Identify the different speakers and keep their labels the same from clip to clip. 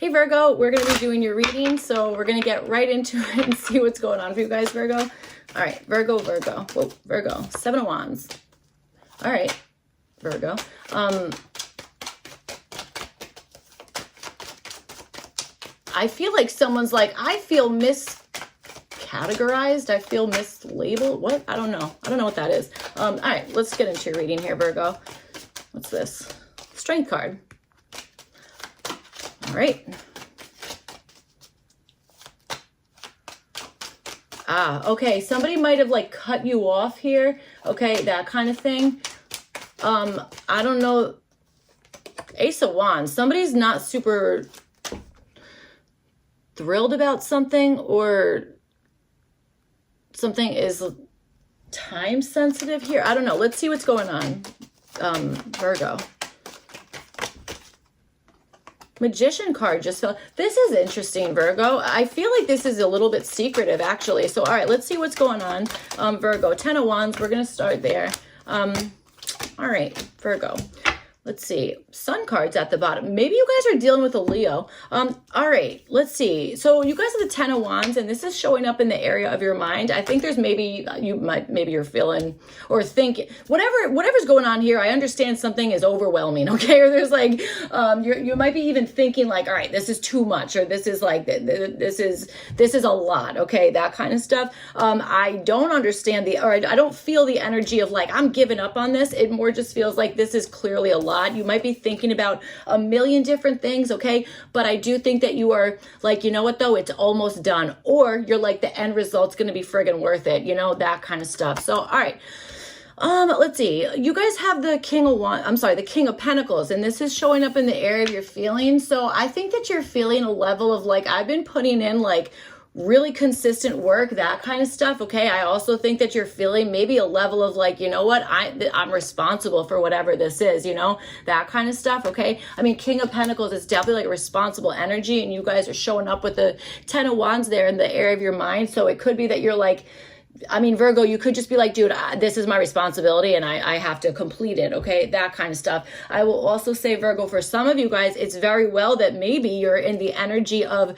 Speaker 1: Hey Virgo, we're going to be doing your reading, so we're going to get right into it and see what's going on for you guys, Virgo. All right, Virgo. Whoa, Virgo, 7 of Wands. All right, Virgo. I feel like someone's like, I feel miscategorized. I feel mislabeled. What? I don't know. I don't know what that is. All right, let's get into your reading here, Virgo. What's this? Strength card. All right. Okay. Somebody might have like cut you off here. Okay. That kind of thing. I don't know. Ace of Wands. Somebody's not super thrilled about something, or something is time sensitive here. I don't know. Let's see what's going on. Virgo. Magician card just fell. This is interesting, Virgo. I feel like this is a little bit secretive, actually. So, all right, let's see what's going on. Virgo, 10 of Wands. We're going to start there. All right, Virgo. Let's see. Sun cards at the bottom. Maybe you guys are dealing with a Leo. All right, let's see. So you guys are the 10 of Wands, and this is showing up in the area of your mind. I think there's maybe you're feeling or thinking whatever's going on here. I understand something is overwhelming, okay? Or there's like you might be even thinking like, all right, this is too much, or this is like this is a lot, okay? That kind of stuff. I don't understand I don't feel the energy of like I'm giving up on this. It more just feels like this is clearly a lot. You might be thinking about a million different things, okay? But I do think that you are like, you know what though? It's almost done. Or you're like, the end result's going to be friggin' worth it, you know, that kind of stuff. So, all right. Let's see. You guys have the the King of Pentacles, and this is showing up in the area of your feelings. So I think that you're feeling a level of like, I've been putting in like really consistent work, that kind of stuff, okay? I also think that you're feeling maybe a level of like, you know what, I'm responsible for whatever this is, you know, that kind of stuff, okay? I mean, King of Pentacles is definitely like a responsible energy, and you guys are showing up with the 10 of Wands there in the area of your mind. So it could be that you're like, I mean, Virgo, you could just be like, dude, this is my responsibility and I have to complete it, okay? That kind of stuff. I will also say, Virgo, for some of you guys, it's very well that maybe you're in the energy of,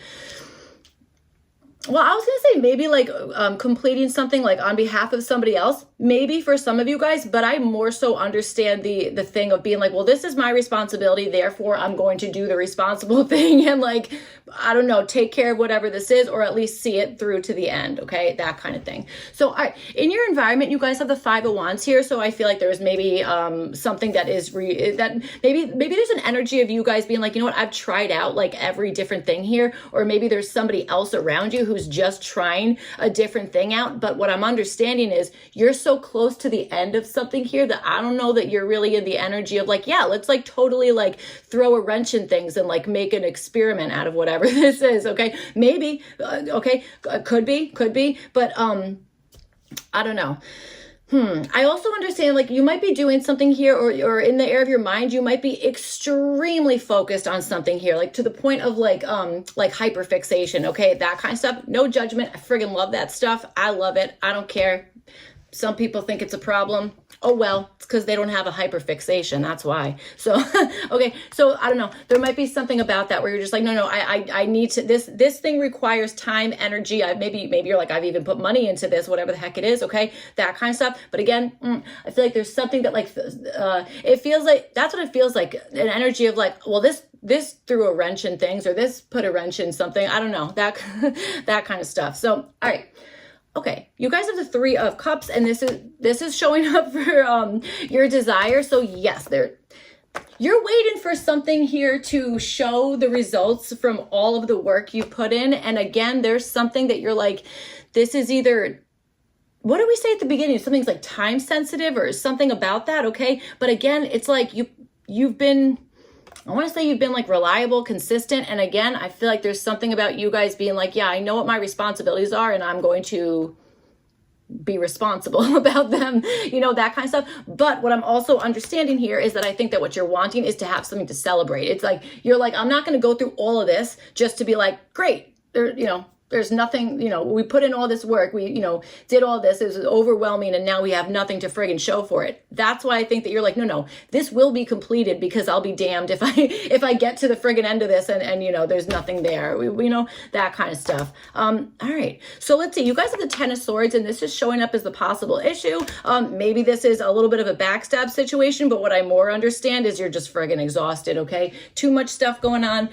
Speaker 1: well, I was going to say maybe like completing something like on behalf of somebody else, maybe for some of you guys, but I more so understand the thing of being like, well, this is my responsibility, therefore I'm going to do the responsible thing and like, I don't know, take care of whatever this is, or at least see it through to the end, okay? That kind of thing. So all right, in your environment, you guys have the 5 of Wands here, so I feel like there's maybe something that is, that maybe there's an energy of you guys being like, you know what, I've tried out like every different thing here, or maybe there's somebody else around you who's just trying a different thing out. But what I'm understanding is you're so close to the end of something here that I don't know that you're really in the energy of like, yeah, let's like totally like throw a wrench in things and like make an experiment out of whatever this is, okay? Maybe, okay, could be, but I don't know. I also understand like you might be doing something here, or in the area of your mind, you might be extremely focused on something here, like to the point of like hyperfixation, okay? That kind of stuff. No judgment. I friggin' love that stuff. I love it. I don't care. Some people think it's a problem. Oh, well, it's because they don't have a hyperfixation. That's why. So, okay. So I don't know. There might be something about that where you're just like, no, I need to, this thing requires time, energy. Maybe you're like, I've even put money into this, whatever the heck it is. Okay. That kind of stuff. But again, I feel like there's something that like, it feels like, that's what it feels like. An energy of like, well, this threw a wrench in things, or this put a wrench in something. I don't know, that kind of stuff. So, all right. Okay, you guys have the 3 of Cups, and this is showing up for your desire. So yes, you're waiting for something here to show the results from all of the work you put in. And again, there's something that you're like, this is either, what did we say at the beginning? Something's like time sensitive or something about that, okay? But again, it's like you've been, I want to say you've been like reliable, consistent. And again, I feel like there's something about you guys being like, yeah, I know what my responsibilities are and I'm going to be responsible about them, you know, that kind of stuff. But what I'm also understanding here is that I think that what you're wanting is to have something to celebrate. It's like, you're like, I'm not going to go through all of this just to be like, great, there, you know, There's nothing, you know, we put in all this work, we, you know, did all this, it was overwhelming, and now we have nothing to friggin' show for it. That's why I think that you're like, no, this will be completed, because I'll be damned if I get to the friggin' end of this and you know, there's nothing there. You know, that kind of stuff. All right, so let's see, you guys have the Ten of Swords, and this is showing up as the possible issue. Maybe this is a little bit of a backstab situation, but what I more understand is you're just friggin' exhausted, okay? Too much stuff going on.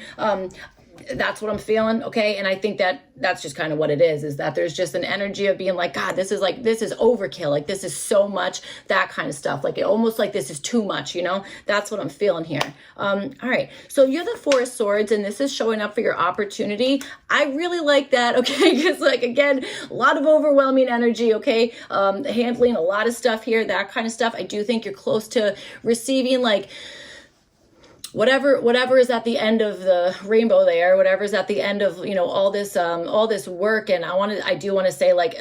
Speaker 1: That's what I'm feeling, okay? And I think that that's just kind of what it is that there's just an energy of being like, God, this is overkill. Like, this is so much, that kind of stuff. Like, it almost like this is too much, you know? That's what I'm feeling here. All right, so you're the Four of Swords, and this is showing up for your opportunity. I really like that, okay? Because, like, again, a lot of overwhelming energy, okay? Handling a lot of stuff here, that kind of stuff. I do think you're close to receiving, like, whatever is at the end of the rainbow there, whatever's at the end of, you know, all this work. And I do want to say, like,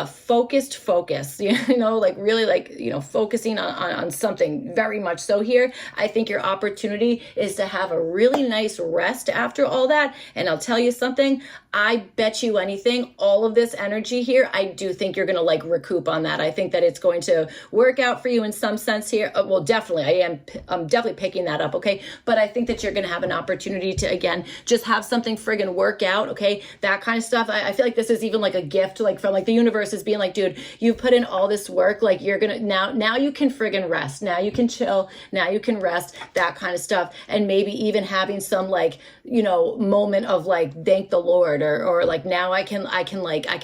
Speaker 1: focused focus, you know, like really, like, you know, focusing on something very much so here. I think your opportunity is to have a really nice rest after all that. And I'll tell you something, I bet you anything, all of this energy here, I do think you're going to, like, recoup on that. I think that it's going to work out for you in some sense here. Well, definitely, I'm definitely picking that up, okay? But I think that you're going to have an opportunity to, again, just have something friggin' work out, okay? That kind of stuff. I feel like this is even like a gift, like, from, like, the universe is being like, dude, you put in all this work, like, you're going to, now you can friggin' rest. Now you can chill. Now you can rest, that kind of stuff. And maybe even having some, like, you know, moment of, like, thank the Lord, or like, now I can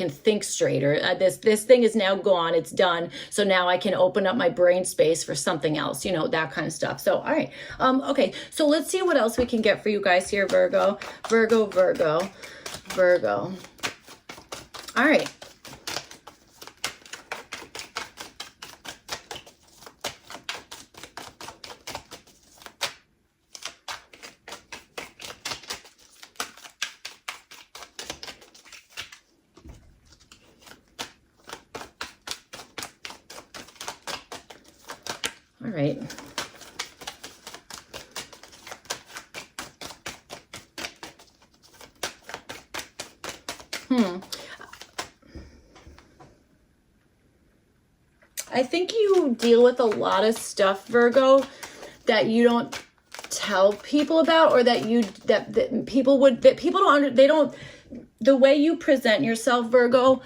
Speaker 1: think straight, or this thing is now gone. It's done. So now I can open up my brain space for something else, you know, that kind of stuff. So, all right. Okay. So let's see what else we can get for you guys here, Virgo. Virgo. All right. All right. I think you deal with a lot of stuff, Virgo, that you don't tell people about, or that people don't, the way you present yourself, Virgo,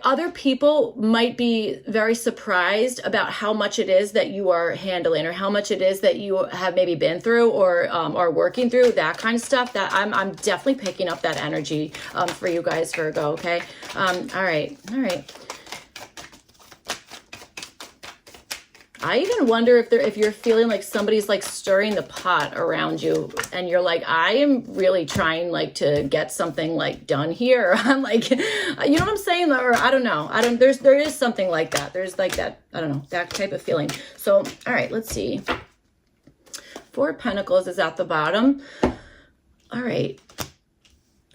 Speaker 1: other people might be very surprised about how much it is that you are handling, or how much it is that you have maybe been through, or are working through, that kind of stuff. That I'm definitely picking up that energy for you guys, Virgo. Okay. All right. I even wonder if you're feeling like somebody's, like, stirring the pot around you, and you're like, I am really trying, like, to get something, like, done here. Or I'm like, you know what I'm saying? Or I don't know. There is something like that. There's, like, that, I don't know, that type of feeling. So, all right, let's see. Four of Pentacles is at the bottom. All right.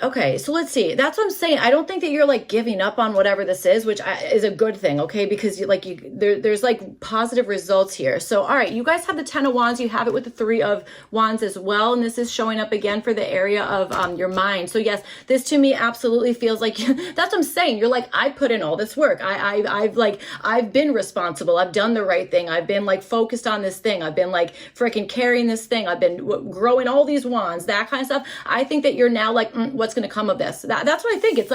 Speaker 1: Okay, so let's see. That's what I'm saying. I don't think that you're, like, giving up on whatever this is, which is a good thing, okay? Because there's like positive results here. So, all right, you guys have the Ten of Wands. You have it with the Three of Wands as well, and this is showing up again for the area of your mind. So, yes, this to me absolutely feels like that's what I'm saying. You're like, I put in all this work. I've been responsible. I've done the right thing. I've been, like, focused on this thing. I've been, like, freaking carrying this thing. I've been growing all these wands, that kind of stuff. I think that you're now like, what's going to come of this? That's what I think. It's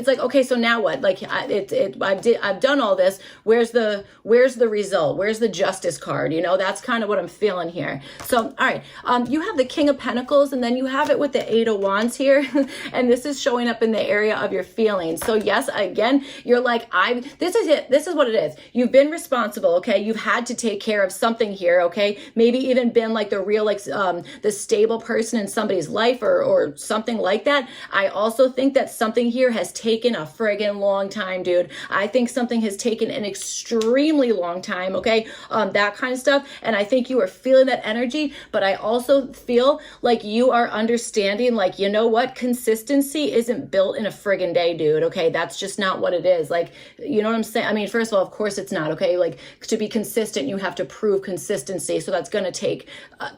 Speaker 1: like, okay, so now what? Like, I've done all this. Where's the result? Where's the justice card? You know, that's kind of what I'm feeling here. So, all right, you have the King of Pentacles, and then you have it with the Eight of Wands here, and this is showing up in the area of your feelings. So, yes, again, you're like, this is it. This is what it is. You've been responsible, okay? You've had to take care of something here, okay? Maybe even been, like, the real, like, the stable person in somebody's life, or something like that. I also think that something here has taken a friggin' long time, dude. I think something has taken an extremely long time, okay? That kind of stuff. And I think you are feeling that energy, but I also feel like you are understanding, like, you know what? Consistency isn't built in a friggin' day, dude, okay? That's just not what it is. Like, you know what I'm saying? I mean, first of all, of course it's not, okay? Like, to be consistent, you have to prove consistency. So that's going to take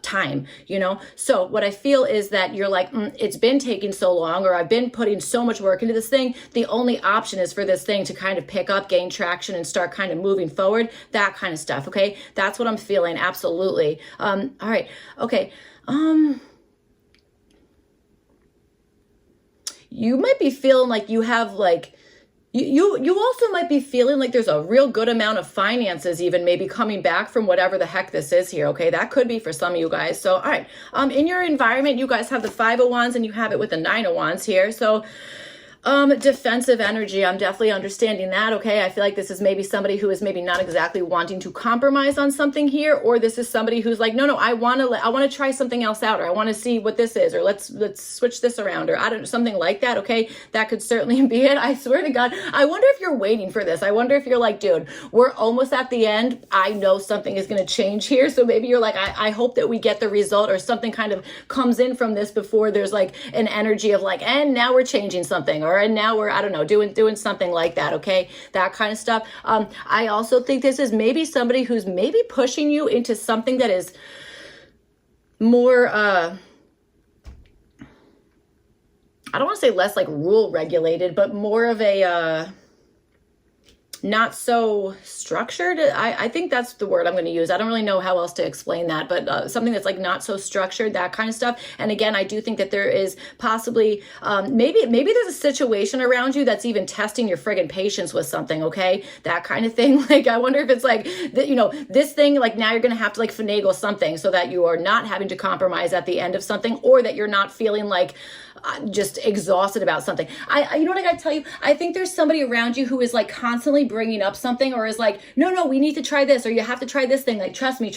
Speaker 1: time, you know? So what I feel is that you're like, it's been taking so long. long, or I've been putting so much work into this thing. The only option is for this thing to kind of pick up, gain traction, and start kind of moving forward, that kind of stuff. Okay. That's what I'm feeling. Absolutely. All right. Okay. You might be feeling like you have like, you also might be feeling like there's a real good amount of finances even maybe coming back from whatever the heck this is here, okay? That could be for some of you guys. So, all right, in your environment, you guys have the Five of Wands and you have it with the Nine of Wands here. So, defensive energy, I'm definitely understanding that, okay? I feel like this is maybe somebody who is maybe not exactly wanting to compromise on something here, or this is somebody who's like, no, I want to try something else out, or I want to see what this is, or let's switch this around, or I don't know, something like that, okay? That could certainly be it. I swear to God, I wonder if you're waiting for this. I wonder if you're like, dude, we're almost at the end. I know something is going to change here. So maybe you're like, I hope that we get the result, or something kind of comes in from this before there's like an energy of like, and now we're changing something, or and now we're, I don't know, doing something like that, okay? That kind of stuff. I also think this is maybe somebody who's maybe pushing you into something that is more, I don't want to say less like rule regulated, but more of a, not so structured. I think that's the word I'm going to use. I don't really know how else to explain that, but something that's like not so structured, that kind of stuff. And again, I do think that there is possibly, maybe there's a situation around you that's even testing your friggin' patience with something, okay? That kind of thing. Like, I wonder if it's like, this thing, like now you're going to have to like finagle something so that you are not having to compromise at the end of something, or that you're not feeling like, just exhausted about something. You know what I gotta tell you? I think there's somebody around you who is like constantly bringing up something, or is like, no, we need to try this, or you have to try this thing. Like, trust me.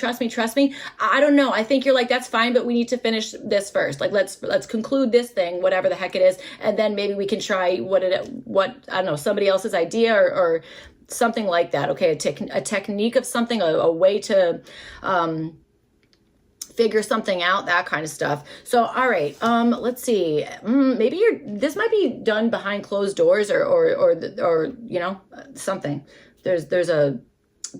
Speaker 1: I don't know. I think you're like, that's fine, but we need to finish this first. Like, let's conclude this thing, whatever the heck it is, and then maybe we can try what I don't know, somebody else's idea, or something like that. Okay, a technique of something, a way to figure something out, that kind of stuff. So, all right, let's see. Maybe this might be done behind closed doors, or something. There's a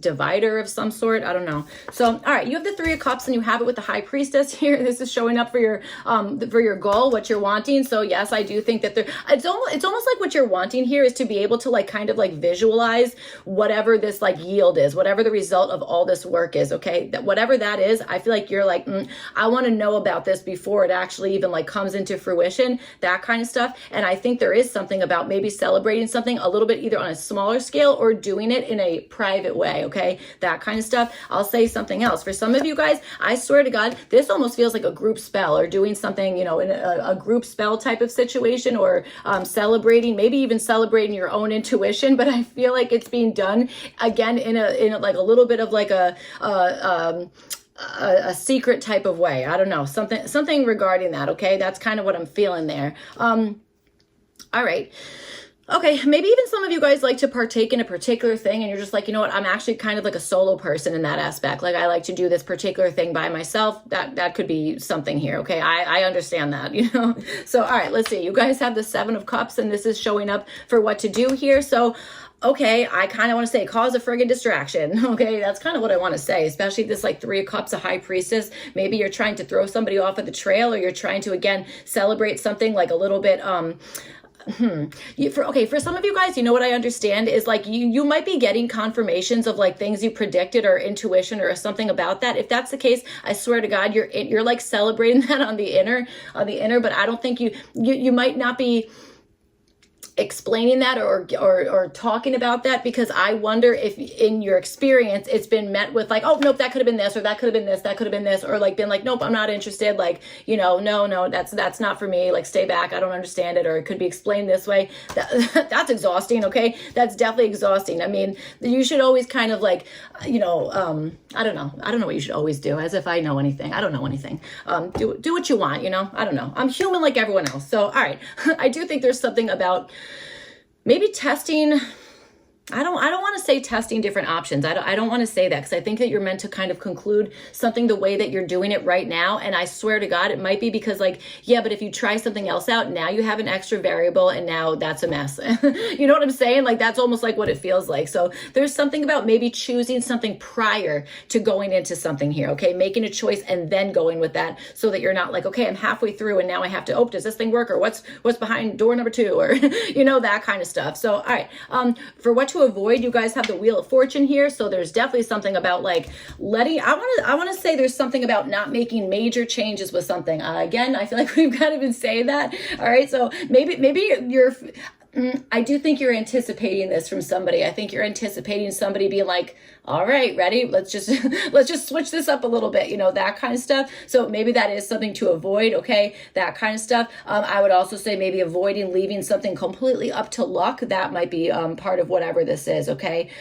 Speaker 1: divider of some sort. I don't know. So, all right, you have the Three of Cups and you have it with the High Priestess here. This is showing up for your goal, what you're wanting. So yes, I do think that it's almost like what you're wanting here is to be able to like kind of like visualize whatever this like yield is, whatever the result of all this work is. Okay. That whatever that is, I feel like you're like, I want to know about this before it actually even like comes into fruition, that kind of stuff. And I think there is something about maybe celebrating something a little bit either on a smaller scale or doing it in a private way. Okay, that kind of stuff. I'll say something else. For some of you guys, I swear to God, this almost feels like a group spell, or doing something, in a group spell type of situation, or maybe even celebrating your own intuition. But I feel like it's being done again in a like a little bit of like a secret type of way. I don't know, something regarding that. Okay, that's kind of what I'm feeling there. All right. Okay, maybe even some of you guys like to partake in a particular thing and you're just like, you know what, I'm actually kind of like a solo person in that aspect. Like, I like to do this particular thing by myself. That could be something here, okay? I understand that, So, all right, let's see. You guys have the Seven of Cups and this is showing up for what to do here. So, okay, I kind of want to say cause a friggin' distraction. Okay, that's kind of what I want to say, especially this like Three of Cups, a High Priestess. Maybe you're trying to throw somebody off of the trail, or you're trying to, again, celebrate something like a little bit, for some of you guys, what I understand is like you might be getting confirmations of like things you predicted, or intuition, or something about that. If that's the case, I swear to God, you're like celebrating that on the inner, but I don't think you might not be explaining that or talking about that, because I wonder if in your experience it's been met with like, oh nope, that could have been this, or that could have been this, that could have been this, or like been like, nope, I'm not interested, like, no, that's not for me, like stay back, I don't understand it, or it could be explained this way. That's exhausting. Okay, that's definitely exhausting. I mean, you should always kind of like, I don't know what you should always do, as if I know anything. I don't know anything. Do what you want, I don't know, I'm human like everyone else. So all right, I do think there's something about maybe testing I don't want to say testing different options. I don't want to say that, because I think that you're meant to kind of conclude something the way that you're doing it right now. And I swear to God, it might be because like, yeah, but if you try something else out, now you have an extra variable and now that's a mess. You know what I'm saying? Like that's almost like what it feels like. So there's something about maybe choosing something prior to going into something here. Okay. Making a choice and then going with that, so that you're not like, okay, I'm halfway through and now I have to, oh, does this thing work? Or what's behind door number 2, or, you know, that kind of stuff. So, all right. For what to avoid, you guys have the Wheel of Fortune here. So there's definitely something about like I want to say there's something about not making major changes with something. Again, I feel like we've kind of been saying that. All right. So maybe you're, I do think you're anticipating this from somebody. I think you're anticipating somebody being like, all right, ready? Let's just switch this up a little bit, you know, that kind of stuff. So maybe that is something to avoid. Okay. That kind of stuff. I would also say maybe avoiding leaving something completely up to luck. That might be part of whatever this is. Okay.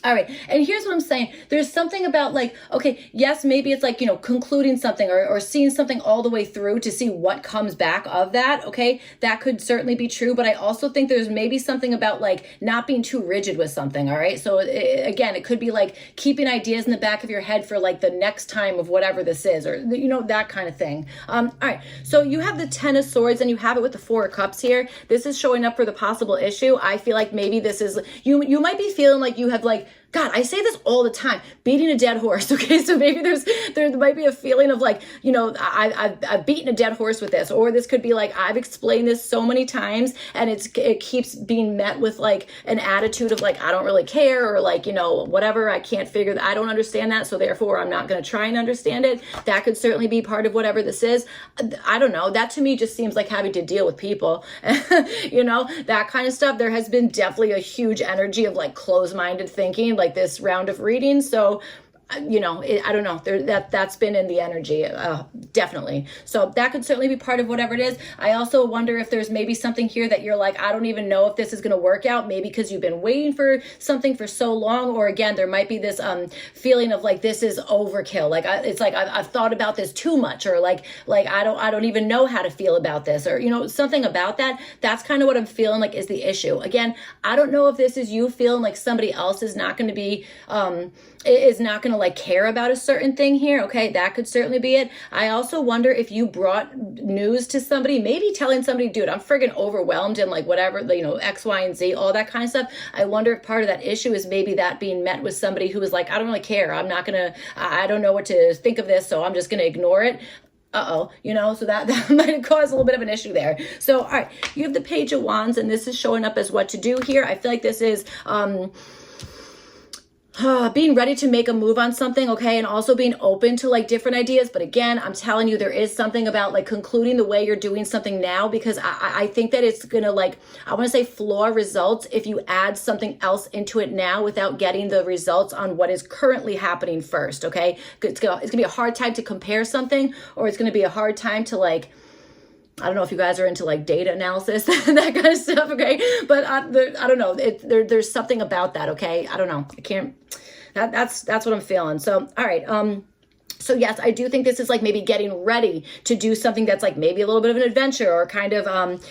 Speaker 1: All right. And here's what I'm saying. There's something about like, okay, yes, maybe it's like, you know, concluding something or seeing something all the way through to see what comes back of that. Okay. That could certainly be true. But I also think there's maybe something about like not being too rigid with something. All right. So again, it could be like keeping ideas in the back of your head for like the next time of whatever this is, or, you know, that kind of thing. All right. So you have the 10 of Swords and you have it with the 4 of Cups here. This is showing up for the possible issue. I feel like maybe this is, you might be feeling like you have like, God, I say this all the time, beating a dead horse. Okay, so maybe there might be a feeling of like, you know, I've beaten a dead horse with this, or this could be like I've explained this so many times, and it keeps being met with like an attitude of like I don't really care, or like, you know, whatever, I can't figure that, I don't understand that, so therefore I'm not going to try and understand it. That could certainly be part of whatever this is. I don't know. That to me just seems like having to deal with people, you know, that kind of stuff. There has been definitely a huge energy of like closed-minded thinking, like this round of readings. So, you know, I don't know, that's been in the energy, definitely. So that could certainly be part of whatever it is. I also wonder if there's maybe something here that you're like, I don't even know if this is going to work out, maybe because you've been waiting for something for so long, or again, there might be this feeling of like this is overkill, like it's like I've thought about this too much, or like I don't even know how to feel about this, or, you know, something about that. That's kind of what I'm feeling like is the issue. Again, I don't know if this is you feeling like somebody else is not going to be is not going to like care about a certain thing here. Okay, that could certainly be it. I also wonder if you brought news to somebody, maybe telling somebody, dude, I'm friggin' overwhelmed and like whatever, you know, X, Y, and Z, all that kind of stuff. I wonder if part of that issue is maybe that being met with somebody who is like, I don't really care. I don't know what to think of this, so I'm just gonna ignore it. You know, so that might have caused a little bit of an issue there. So, all right, you have the Page of Wands, and this is showing up as what to do here. I feel like this is being ready to make a move on something, okay, and also being open to like different ideas. But again, I'm telling you, there is something about like concluding the way you're doing something now, because I think that it's gonna like, I want to say floor results if you add something else into it now without getting the results on what is currently happening first. Okay, it's gonna be a hard time to compare something, or it's gonna be a hard time to like, I don't know if you guys are into like data analysis and that kind of stuff, okay? But I don't know. There's something about that, okay? I don't know. I can't. That's what I'm feeling. So, all right. So yes, I do think this is like maybe getting ready to do something that's like maybe a little bit of an adventure, or kind of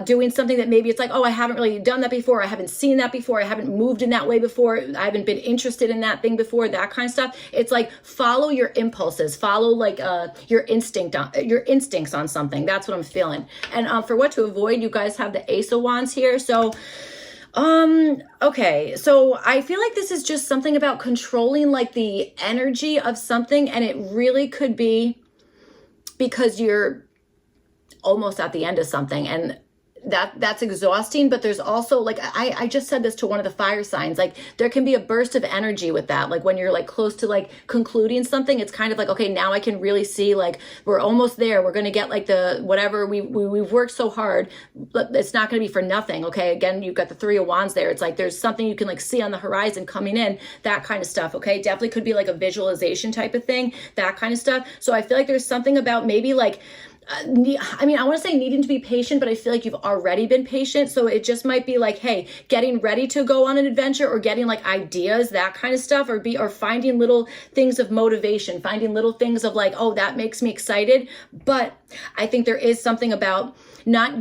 Speaker 1: doing something that maybe it's like, oh, I haven't really done that before. I haven't seen that before. I haven't moved in that way before. I haven't been interested in that thing before, that kind of stuff. It's like follow your impulses, follow like your instincts on something. That's what I'm feeling. And for what to avoid, you guys have the Ace of Wands here. So okay, so I feel like this is just something about controlling like the energy of something, and it really could be because you're almost at the end of something, and that's exhausting. But there's also like, I just said this to one of the fire signs, like there can be a burst of energy with that. Like when you're like close to like concluding something, it's kind of like, okay, now I can really see like we're almost there. We're going to get like the whatever we've worked so hard, but it's not going to be for nothing. Okay, again, you've got the 3 of Wands there. It's like there's something you can like see on the horizon coming in, that kind of stuff. Okay, definitely could be like a visualization type of thing, that kind of stuff. So I feel like there's something about maybe like I mean, I want to say needing to be patient, but I feel like you've already been patient. So it just might be like, hey, getting ready to go on an adventure, or getting like ideas, that kind of stuff, or finding little things of motivation, finding little things of like, oh, that makes me excited. But I think there is something about not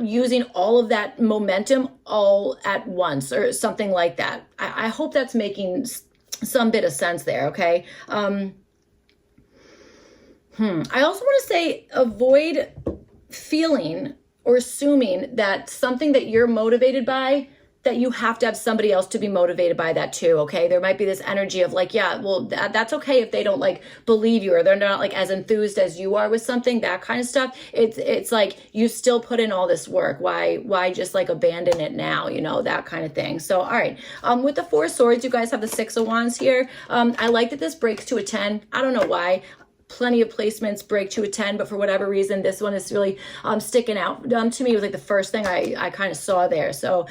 Speaker 1: using all of that momentum all at once, or something like that. I hope that's making some bit of sense there. Okay. I also want to say, avoid feeling or assuming that something that you're motivated by, that you have to have somebody else to be motivated by that too. Okay. There might be this energy of like, yeah, well, that's okay if they don't like believe you, or they're not like as enthused as you are with something, that kind of stuff. It's like, you still put in all this work. Why just like abandon it now? You know, that kind of thing. So, all right. With the Four of Swords, you guys have the Six of Wands here. I like that this breaks to a 10. I don't know why. Plenty of placements break to a 10, but for whatever reason, this one is really sticking out to me. It was like the first thing I kind of saw there. So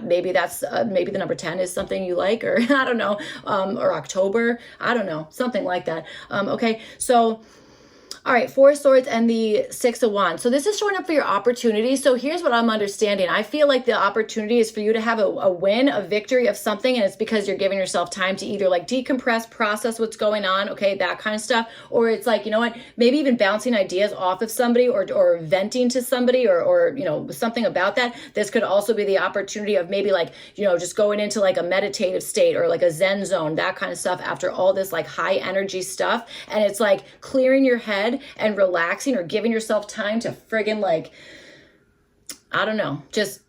Speaker 1: maybe that's maybe the number 10 is something you like, or I don't know, or October, I don't know, something like that. Okay, so all right, Four of Swords and the Six of Wands. So this is showing up for your opportunity. So here's what I'm understanding. I feel like the opportunity is for you to have a win, a victory of something, and it's because you're giving yourself time to either like decompress, process what's going on, okay, that kind of stuff, or it's like, you know what, maybe even bouncing ideas off of somebody, or venting to somebody, or you know, something about that. This could also be the opportunity of maybe like, you know, just going into like a meditative state, or like a Zen zone, that kind of stuff, after all this like high energy stuff. And it's like clearing your head and relaxing, or giving yourself time to friggin' like, I don't know, just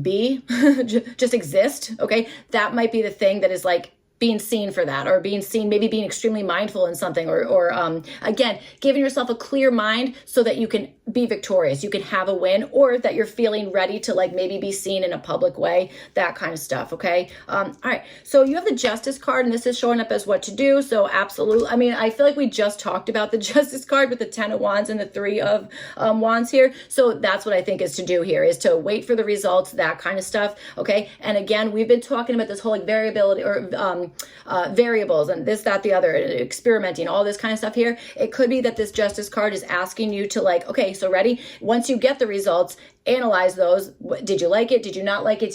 Speaker 1: be, just exist. Okay. That might be the thing that is like being seen for that, or being seen, maybe being extremely mindful in something, or again, giving yourself a clear mind so that you can be victorious, you can have a win, or that you're feeling ready to like maybe be seen in a public way, that kind of stuff. Okay. All right. So you have the Justice card, and this is showing up as what to do. So absolutely. I mean, I feel like we just talked about the Justice card with the 10 of Wands and the 3 of Wands here. So that's what I think is to do here, is to wait for the results, that kind of stuff. Okay. And again, we've been talking about this whole like variability, or variables, and this, that, the other, experimenting, all this kind of stuff here. It could be that this Justice card is asking you to like, okay, so ready? Once you get the results, analyze those. Did you like it? Did you not like it?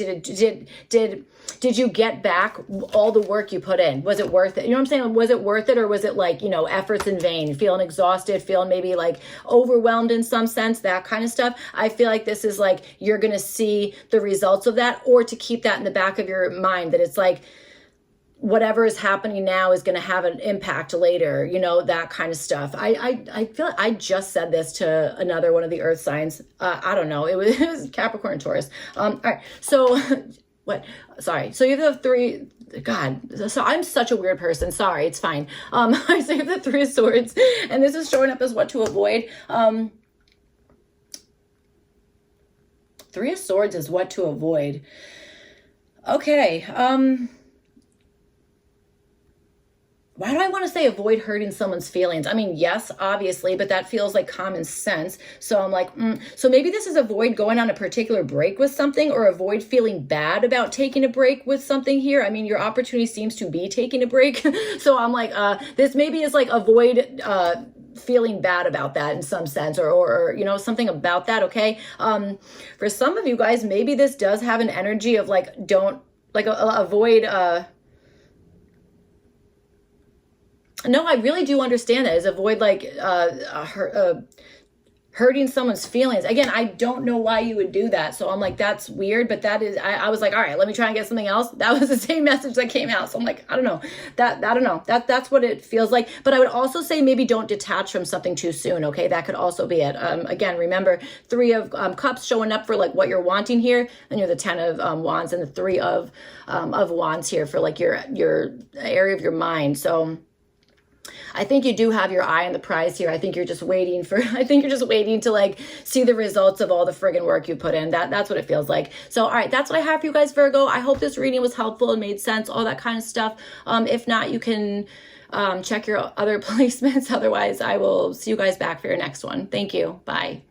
Speaker 1: Did you get back all the work you put in? Was it worth it? You know what I'm saying? Was it worth it, or was it like, you know, efforts in vain, feeling exhausted, feeling maybe like overwhelmed in some sense, that kind of stuff? I feel like this is like, you're going to see the results of that, or to keep that in the back of your mind, that it's like, whatever is happening now is going to have an impact later, you know, that kind of stuff. I feel like I just said this to another one of the earth signs. I don't know. It was Capricorn, Taurus. All right. So what? Sorry. So you have the 3, God, so I'm such a weird person. Sorry. It's fine. So you have the 3 of Swords, and this is showing up as what to avoid. 3 of Swords is what to avoid. Okay. Why do I want to say avoid hurting someone's feelings? I mean, yes, obviously, but that feels like common sense. So I'm like, so maybe this is avoid going on a particular break with something, or avoid feeling bad about taking a break with something here. I mean, your opportunity seems to be taking a break. So I'm like, this maybe is like avoid feeling bad about that in some sense, or you know, something about that. Okay. For some of you guys, maybe this does have an energy of like, don't like avoid, no, I really do understand that, is avoid like hurting someone's feelings. Again, I don't know why you would do that. So I'm like, that's weird, but that is, I was like, all right, let me try and get something else. That was the same message that came out. So I'm like, I don't know, that's what it feels like. But I would also say maybe don't detach from something too soon. Okay. That could also be it. Again, remember 3 of Cups showing up for like what you're wanting here. And you're the 10 of Wands, and the 3 of Wands here for like your area of your mind. So I think you do have your eye on the prize here. I think you're just waiting to like see the results of all the friggin' work you put in. That's what it feels like. So, all right, that's what I have for you guys, Virgo. I hope this reading was helpful and made sense, all that kind of stuff. If not, you can check your other placements. Otherwise, I will see you guys back for your next one. Thank you. Bye.